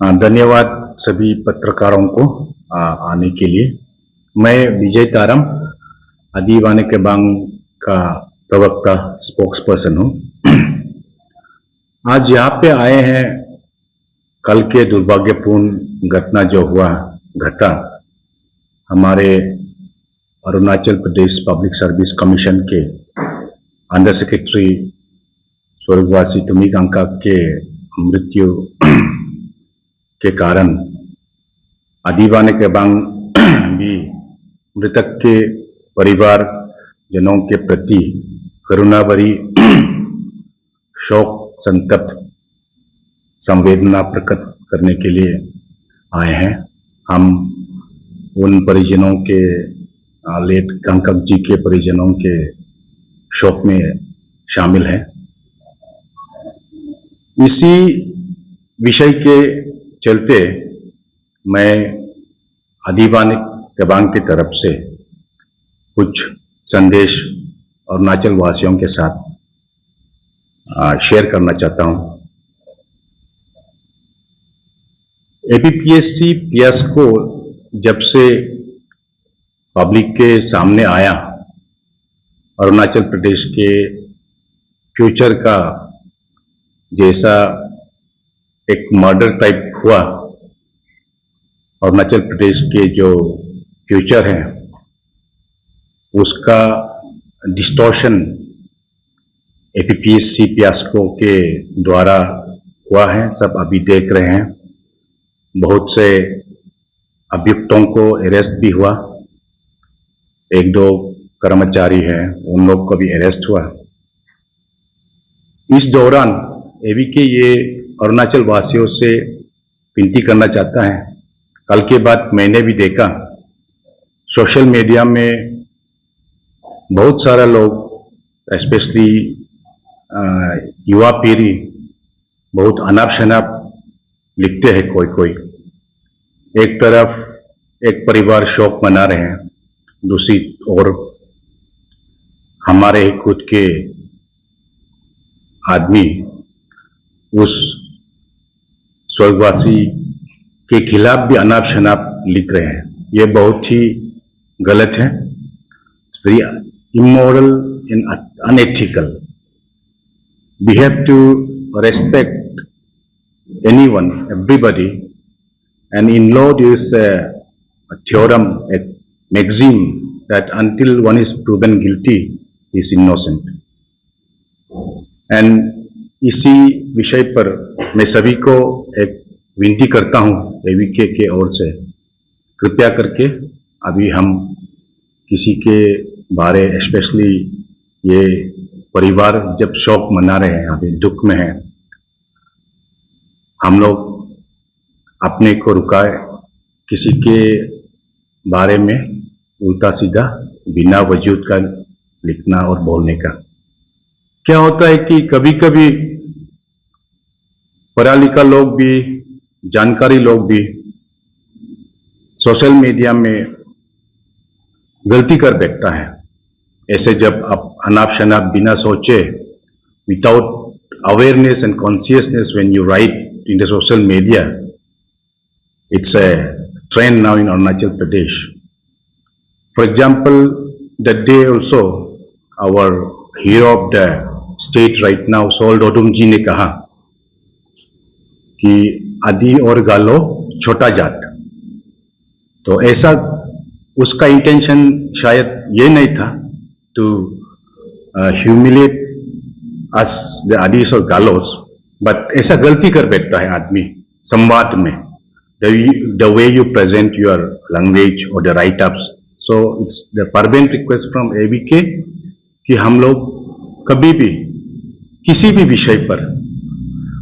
धन्यवाद सभी पत्रकारों को आने के लिए। मैं विजय तारम आदिवासी केबांग का प्रवक्ता स्पोक्स पर्सन हूँ। आज यहाँ पे आए हैं कल के दुर्भाग्यपूर्ण घटना जो घटा हमारे Arunachal Pradesh public service commission के अंडर सेक्रेटरी स्वर्गवासी तुम्बिक अंका के मृत्यु के कारण आदिवासी केबांग भी मृतक के परिवार जनों के प्रति करुणा भरी शोक संतप्त संवेदना प्रकट करने के लिए आए हैं। हम उन परिजनों के लेट कंकक जी के परिजनों के शोक में शामिल हैं। इसी विषय के चलते मैं आदिवासी केबांग की तरफ से कुछ संदेश अरुणाचल वासियों के साथ शेयर करना चाहता हूं। एपीपीएससी फियास्को जब से पब्लिक के सामने आया, अरुणाचल प्रदेश के फ्यूचर का जैसा एक मर्डर टाइप हुआ, अरुणाचल प्रदेश के जो फ्यूचर है उसका डिस्टॉर्शन एपीपीएससी फियास्को के द्वारा हुआ है। सब अभी देख रहे हैं। बहुत से अभियुक्तों को अरेस्ट भी हुआ, एक दो कर्मचारी हैं उन लोग को भी अरेस्ट हुआ। इस दौरान एवीके ये अरुणाचल वासियों से विनती करना चाहता है। कल के बाद मैंने भी देखा सोशल मीडिया में बहुत सारा लोग स्पेशली युवा पीढ़ी बहुत अनाप शनाप लिखते हैं। कोई एक तरफ एक परिवार शोक मना रहे हैं, दूसरी ओर हमारे खुद के आदमी उस स्वर्गवासी के खिलाफ भी अनाप शनाप लिख रहे हैं। ये बहुत ही गलत है। It's very immoral and unethical. We have to respect anyone, everybody, and in law there is a theorem, a maxim that until one is proven guilty, he is innocent. And इसी विषय पर मैं सभी को एक विनती करता हूं एवीके के ओर से, कृपया करके अभी हम किसी के बारे स्पेशली ये परिवार जब शोक मना रहे हैं, अभी दुख में है, हम लोग अपने को रुकाए किसी के बारे में उल्टा सीधा बिना वजूद का लिखना और बोलने का। क्या होता है कि कभी कभी पढ़ा लिखा लोग भी, जानकारी लोग भी सोशल मीडिया में गलती कर बैठता है। ऐसे जब आप अनाप शनाप बिना सोचे, without awareness and consciousness when you right in the social media, it's a trend now in Arunachal Pradesh. For example, that day also our hero of the state right now, Sol Dodum जी ने कहा कि आदि और गालो छोटा जाट। तो ऐसा उसका इंटेंशन शायद ये नहीं था to humiliate us the Adis or Galos, but ऐसा गलती कर बैठता है आदमी संवाद में, the way you present your language और the write ups. So it's the fervent request from AVK कि हम लोग कभी भी किसी भी विषय पर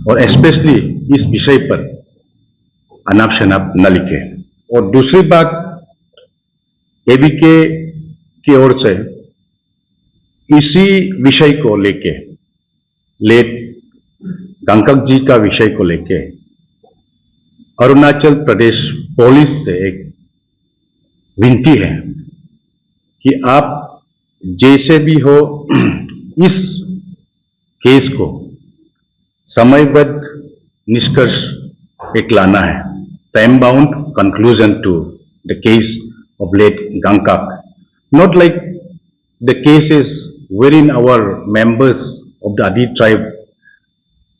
और स्पेशली इस विषय पर अनाप शनाप न लिखे। और दूसरी बात, एवीके की ओर से इसी विषय को लेके, लेट कंकक जी का विषय को लेके अरुणाचल प्रदेश पुलिस से एक विनती है कि आप जैसे भी हो इस केस को समयबद्ध निष्कर्ष एक लाना है, time bound conclusion to the case of late Gangkak. Not like the cases wherein our members of the Adi tribe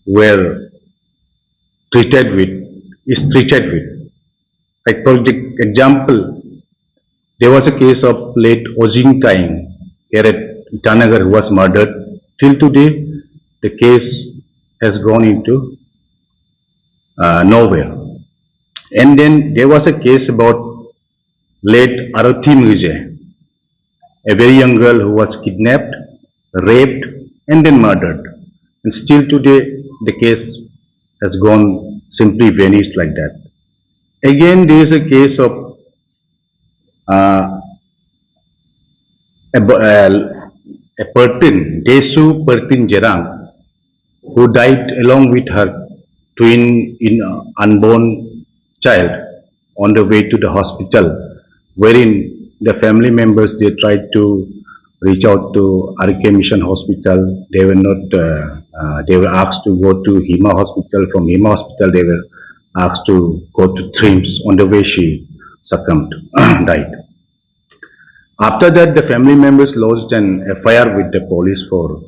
were treated with, is treated with. Like for the example, there was a case of late Ojing Time here at Itanagar who was murdered. Till today, the case has gone into nowhere. And then there was a case about late Arathi Muje, a very young girl who was kidnapped, raped, and then murdered. And still today, the case has gone simply vanished like that. Again, there is a case of uh, a Pertin, Desu Pertin Jerang, who died along with her twin in unborn child on the way to the hospital, wherein the family members, they tried to reach out to RK Mission Hospital. They were not, they were asked to go to Hima Hospital. From Hima Hospital, they were asked to go to TRIMS. On the way, she succumbed, died. After that, the family members lodged an FIR with the police for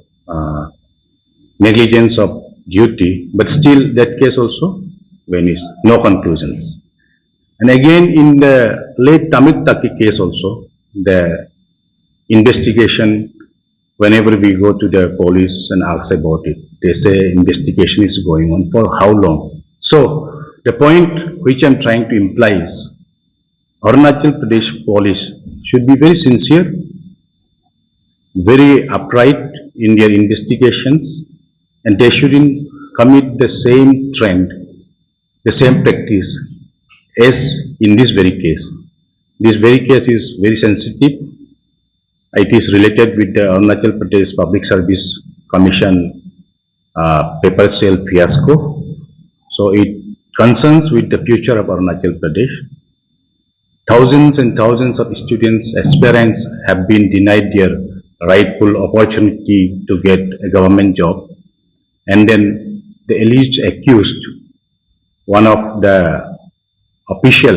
negligence of duty, but still that case also vanished, no conclusions. And again, in the late Tamil Taki case also, the investigation, whenever we go to the police and ask about it, they say investigation is going on for how long. So, the point which I am trying to imply is, Arunachal Pradesh police should be very sincere, very upright in their investigations, and they shouldn't commit the same trend, the same practice as in this very case. This very case is very sensitive. It is related with the Arunachal Pradesh Public Service Commission paper sale fiasco. So it concerns with the future of Arunachal Pradesh. Thousands and thousands of students, aspirants have been denied their rightful opportunity to get a government job. And then the alleged accused, one of the official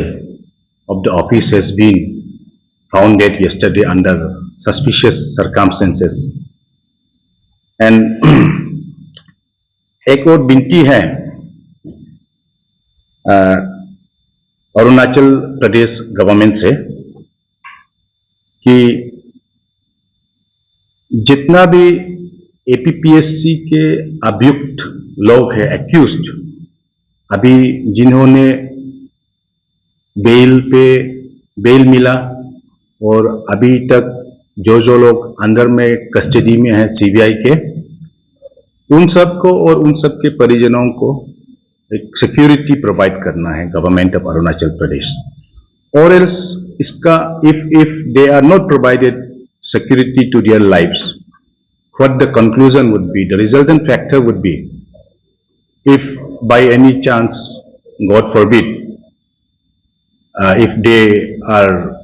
of the office, has been found dead yesterday under suspicious circumstances. And एक और विनती है Arunachal Pradesh government से कि जितना भी APPSC के अभियुक्त लोग हैं, एक्यूज्ड, अभी जिन्होंने बेल मिला और अभी तक जो लोग अंदर में कस्टडी में हैं सीबीआई के, उन सबको और उन सब के परिजनों को एक सिक्योरिटी प्रोवाइड करना है गवर्नमेंट ऑफ अरुणाचल प्रदेश. और एल्स इसका if they are not provided security to their lives, what the conclusion would be, the resultant factor would be, if by any chance, God forbid, if they are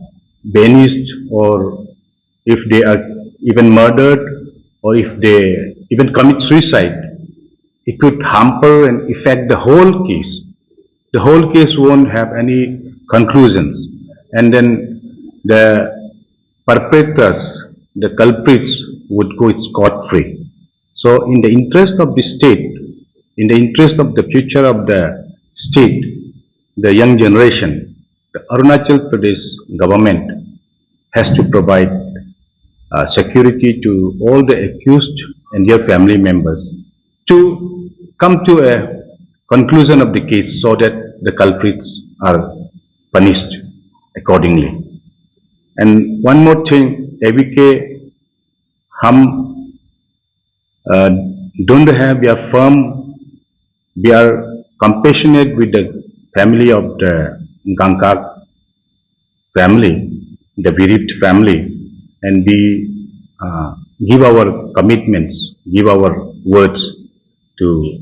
banished or if they are even murdered or if they even commit suicide, it could hamper and affect the whole case. The whole case won't have any conclusions, and then the perpetrators, the culprits, would go scot-free. So in the interest of the state, in the interest of the future of the state, the young generation, the Arunachal Pradesh government has to provide security to all the accused and their family members to come to a conclusion of the case so that the culprits are punished accordingly. And one more thing, AVK, हम don't have, we are firm, we are compassionate with the family of the Gangkak family, the bereaved family, and we give our commitments, give our words to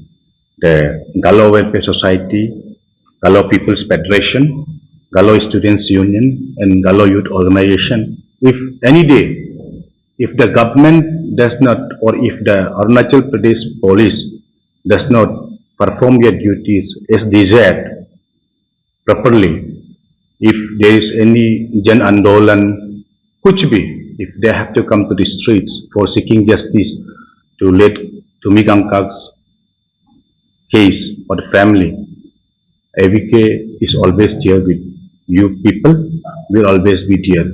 the Galo Welfare Society, Galo People's Federation, Galo Students Union, and Galo Youth Organization. If any day, if the government does not, or if the Arunachal Pradesh police does not perform their duties as desired properly. If there is any Jan Andolan, kuch bhi, if they have to come to the streets for seeking justice to let Tumi Gangkak's case for the family, AVK is always there with you people, will always be there.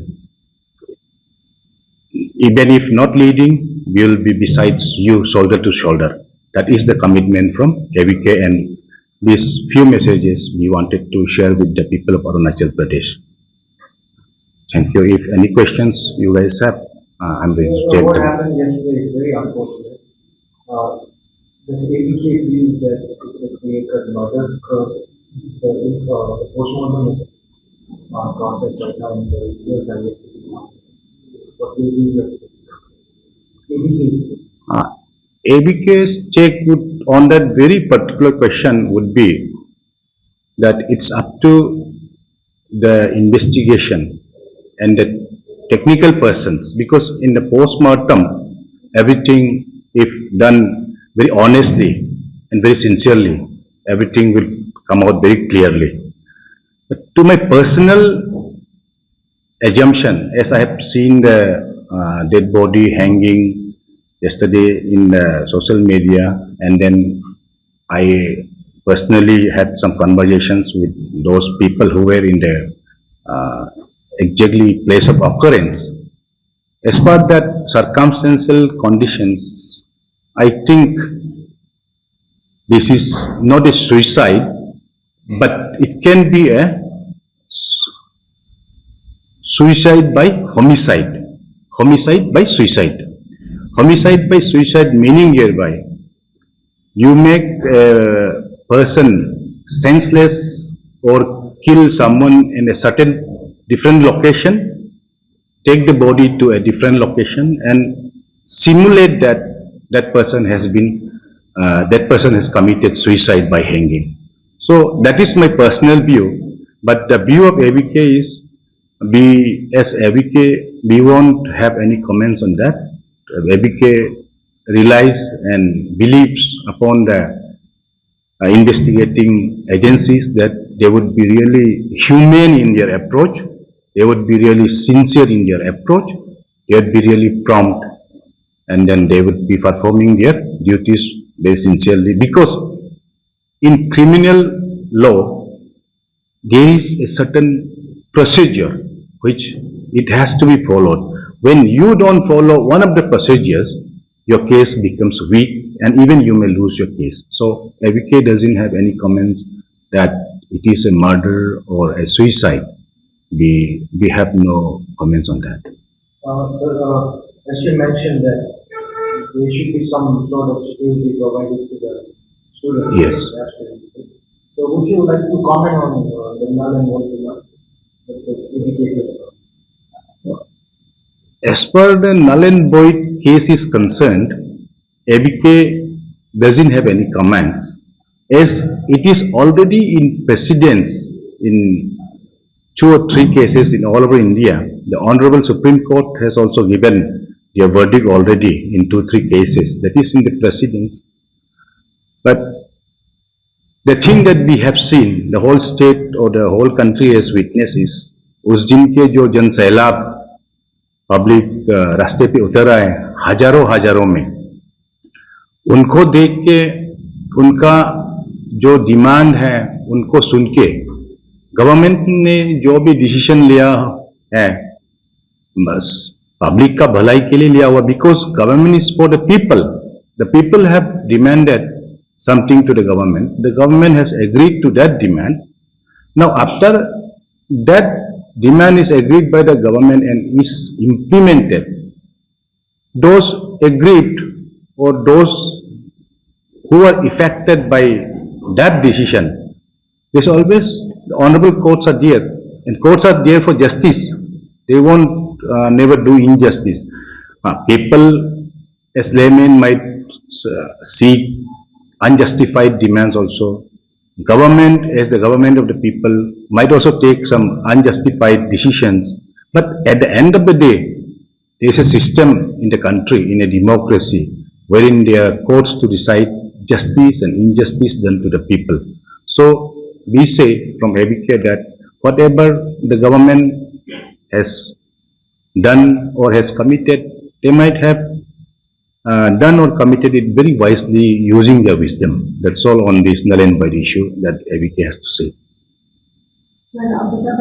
Even if not leading, we will be besides you, shoulder to shoulder. That is the commitment from AVK, and these few messages we wanted to share with the people of Arunachal Pradesh. Thank you. If any questions you guys have, I'm going to take What them. happened yesterday is very unfortunate. This APK feels that it's a clear-cut murder because the postmortem is process right now in the results are yet to be known. What will be your APK's ABK's take on that very particular question would be that it's up to the investigation and the technical persons, because in the postmortem, everything, if done very honestly and very sincerely, everything will come out very clearly. But to my personal assumption, as I have seen the dead body hanging yesterday in the social media, and then I personally had some conversations with those people who were in the exactly place of occurrence. As per that circumstantial conditions, I think this is not a suicide, but it can be a suicide by homicide. Homicide by suicide. Homicide by suicide meaning hereby, you make a person senseless or kill someone in a certain different location, take the body to a different location and simulate that that person has committed suicide by hanging. So that is my personal view, but the view of AVK is, we as AVK, we won't have any comments on that. AVK relies and believes upon the investigating agencies that they would be really humane in their approach, they would be really sincere in their approach, they would be really prompt, and then they would be performing their duties very sincerely. Because in criminal law, there is a certain procedure which it has to be followed. When you don't follow one of the procedures, your case becomes weak and even you may lose your case. So AVK doesn't have any comments that it is a murder or a suicide. We have no comments on that. As you mentioned that there should be some sort of security provided to the students. Yes. So would you like to comment on the null and void that was indicated? As per the null and void case is concerned, AVK doesn't have any comments, as it is already in precedence in 2 or 3 cases in all over India. The Honorable Supreme Court has also given their verdict already in 2 or 3 cases. That is in the precedence. But the thing that we have seen, the whole state or the whole country has witnessed is, उस दिन के जो जन सैलाब public रास्ते पे उतर आए हजारों में, उनको देख के उनका जो डिमांड है उनको सुन के गवर्नमेंट ने जो भी डिसीजन लिया है, बस पब्लिक का भलाई के लिए लिया हुआ. Because government is for the people have demanded something to the government has agreed to that demand. Now after that demand is agreed by the government and is implemented, those aggrieved or those who are affected by that decision, there's always, the honorable courts are there, and courts are there for justice. They won't never do injustice. People as laymen might seek unjustified demands also. Government as the government of the people might also take some unjustified decisions. But at the end of the day, there is a system in the country, in a democracy, wherein there are courts to decide justice and injustice done to the people. So we say from ABK that whatever the government has done or has committed, they might have done or committed it very wisely using their wisdom. That's all on this null and void issue that ABK has to say. Well, apabila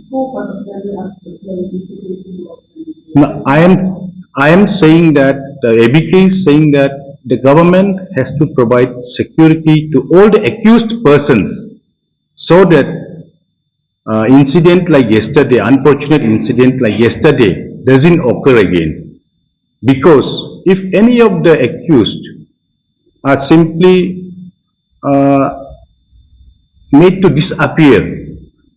scope atau dari aktiviti No, I am saying that ABK is saying that the government has to provide security to all the accused persons so that incident like yesterday, unfortunate incident like yesterday doesn't occur again. Because if any of the accused are simply made to disappear,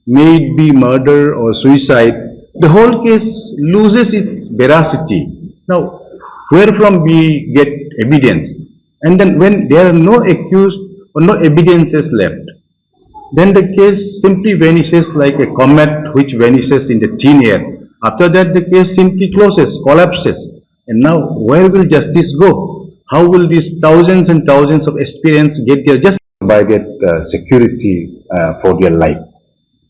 may it be murder or suicide, the whole case loses its veracity. Now, where from we get evidence? And then when there are no accused or no evidences left, then the case simply vanishes like a comet which vanishes in the thin air. After that, the case simply closes, collapses. And now, where will justice go? How will these thousands and thousands of aspirants get their justice? Provided security for their life.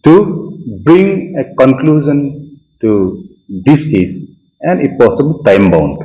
To bring a conclusion to this case and if possible time bound.